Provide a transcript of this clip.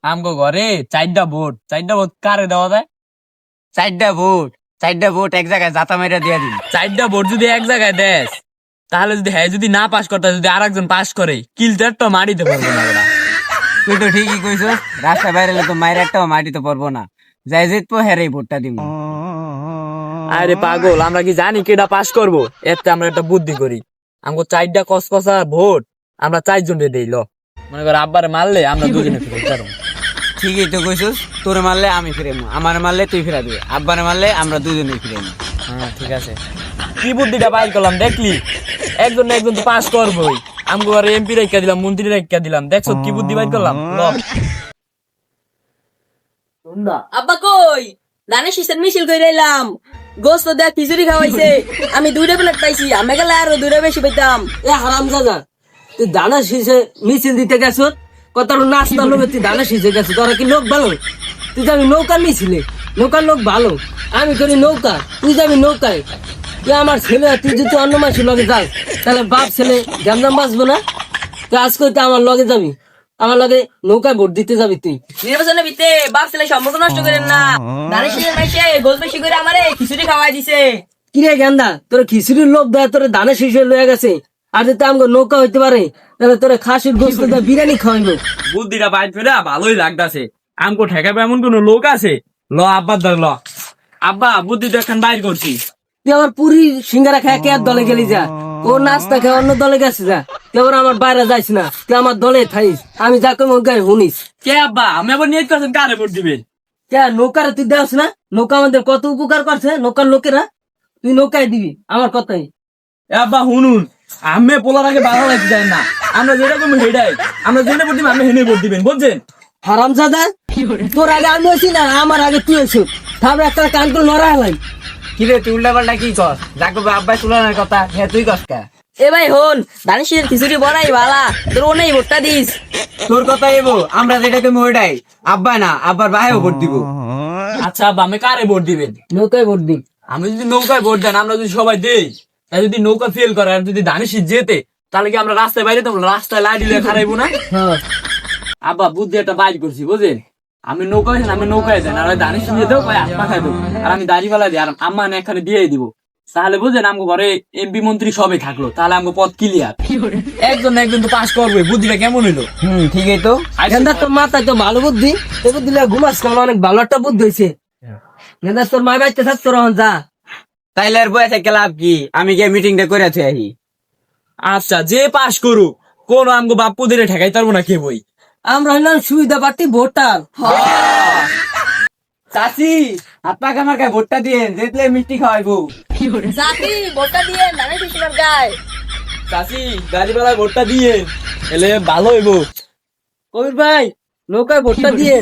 আমগো ঘরে 4টা ভোট কারে দেওয়া যায়? 4টা ভোট এক জায়গায় জাতা মেরা দিয়া দিন। 4টা ভোট যদি এক জায়গায় দেস, তাহলে যদি হ্যাঁ যদি না পাস করতে, যদি আর একজন পাস করে, কিলটারটা মারিতে পারবো না ওরা। তুই তো ঠিকই কইছ, রাস্তায় বাইরে তো মায়ের একটাও মাটিতে পড়বো না, যাই জিতবো হেরেই ভোটটা দিব। আরে পাগল, আমরা কি জানি কেডা পাস করবো? এতে আমরা একটা বুদ্ধি করি, আমগো 4টা কসকসা ভোট আমরা 4 জনে দেই। ল, মনে কর আব্বারে মারলে আমরা দুজনে ফিরে পারবো। ঠিকই তো কইছিস, তোর মারলে আমি ফিরেমু, আমার মারলে তুই ফিরা দিবি, আব্বারে মারলে আমরা দুজনেই ফিরেমু। হ্যাঁ ঠিক আছে, কি বুদ্ধিটা বাইর করলাম দেখলি? একজন না একজন তো পাস করবোই। আমগো আর এমপি রেখা দিলাম, মন্ত্রী রেখা দিলাম, দেখছো কি বুদ্ধি বাইর করলাম? ল। আব্বা কই ধানের শীষের মিছিল করে এলাম, গোস্ত দেয়া খিচুড়ি খাওয়াইছে, আমি 2টা প্লেট পাইছি, আমি গেলে আরো 2টা বেশি পাইতাম। এ হারাম দাদা, তুই দানা শীষে মিছিল দিতে গেছ, কত নাস্তা লোক, তুই দানা শীষে গেছ, তোরা কি লোক ভালো? তুই যাবি নৌকার মিছিলে, নৌকার লোক ভালো, আমি করি নৌকা, তুই যাবি নৌকায়। তুই আমার ছেলে, তুই যদি অন্য মাসের লগে যাস, তাহলে বাপ ছেলে গ্যামজাম বাঁচবো না। তুই আজ করতে আমার লগে যাবি, আমার লগে নৌকায় ভোট দিতে যাবি তুই। নির্বাচনের ভিত্তে বাপ ছেলে সম্পর্ক নষ্ট করেন না। ধানের শীষের মাইসে গোল বেশি করে আমারে খিচুড়ি খাওয়াই দিছে। কিরে গেন্দা, তোর খিচুড়ির লোভ দেয় তোর দানা শীষে লয়ে গেছে, আর যদি আমাকে নৌকা হইতে পারে, তাহলে তোর খাসির গোস্ত দিয়ে বিরিয়ানি খাওয়াইবো। বুদ্ধিটা বাইর করে ভালোই লাগতাছে, আমগো ঠেকাবে এমন কোন লোক আছে? ল আব্বা ধর, ল আব্বা বুদ্ধিটা এখন বাইর করছি। তুই আমার পুরি সিঙ্গারা খায় কে আর দলে গেলি যা, ও নাস্তা খায় অন্য দলে গেছে যা, তুই আবার আমার বাইরে যাইস না, তুই আমার দলে থাইস, আমি যাকে গায়ে শুনিস। কে আব্বা, আমি আবার নিয়ত করছেন কারে ভোট দিবেন? কে নৌকারে তুই দেওস না? নৌকা আমাদের কত উপকার করছে নৌকার লোকেরা, তুই নৌকায় দিবি আমার কথাই। এ আব্বা শুনুন, আমি পোলার আগে ভালো লাগতে চাই না, আমরা যেরকম হেডাই, আমরা জেনে ভোট দিবেন, আমি হেনে ভোট দিবেন, বুঝছেন? হারাম জাদা, তোর আগে আমি আছি না, আমার আগে তুই আছিস, তারপরে একটা কান করে নড়া হলাই। কিরে তুই উল্টা পাল্টা কি কর? যাকে আব্বাই তুলানোর কথা হ্যাঁ তুই কস কা? এ ভাই হন, ধানের শীষের খিচুড়ি বড়াই বালা, তোর ওনেই ভোটটা দিস। তোর কথা এবো, আমরা যেটাকে ওইটাই, আব্বা না আব্বার ভাইও ভোট দিব। আচ্ছা আব্বা, আমি কারে ভোট দিবেন? নৌকায় ভোট দিই। আমি যদি নৌকায় ভোট দেন, আমরা যদি সবাই দেই, তাই যদি নৌকা ফেল করে আর যদি ধানের শীষ যেতে, তাহলে কি আমরা রাস্তায় বাইরে তো রাস্তায় লাইট দিলে খারাইবো না? হ্যাঁ আব্বা বুদ্ধি একটা বাইর করছি, বুঝেন? আমি নৌকায় আমি নৌকায় দেন, আর ওই ধানের শীষ দেবো, ভাই আত্মা খাই দেবো, আর আমি দাড়ি ফেলা দিই, আর আম্মা এখানে দিয়ে দিব। তাহলে বুঝেন আমগো ঘরে এমপি মন্ত্রী সবাই থাকলো, তাহলে আমগো পথ ক্লিয়ার। একজন না একজন তো পাস করবে। বুদ্ধিটা কেমন হইলো? ঠিকই তো। গেন্দা তোর মাথায় তো ভালো বুদ্ধি, এই বুদ্ধি ঘুমাস কেমন, অনেক ভালো একটা বুদ্ধি হয়েছে। গেন্দা তোর মা বাড়িতে থাক, তোর যা। তাইলে আর বয়সে লাভ কি, আমি গিয়ে মিটিংটা করে আছি। আচ্ছা, যে পাস করুক, কোন আমগো বাপ্পু দিয়ে ঠেকাই পারবো না কে বই। আমরা হইলাম সুবিধা পার্টি ভোটার। চাচি আপনাকে আমার গায়ে ভোটটা দিয়ে যেতে মিষ্টি খাওয়াইবো। জাতি ভোটটা দিয়ে ধানের শীষের গায়ে। চাচি গাড়ি বেলায় ভোটটা দিয়ে এলে ভালো হইব। কবির ভাই নৌকায় ভোটটা দিয়ে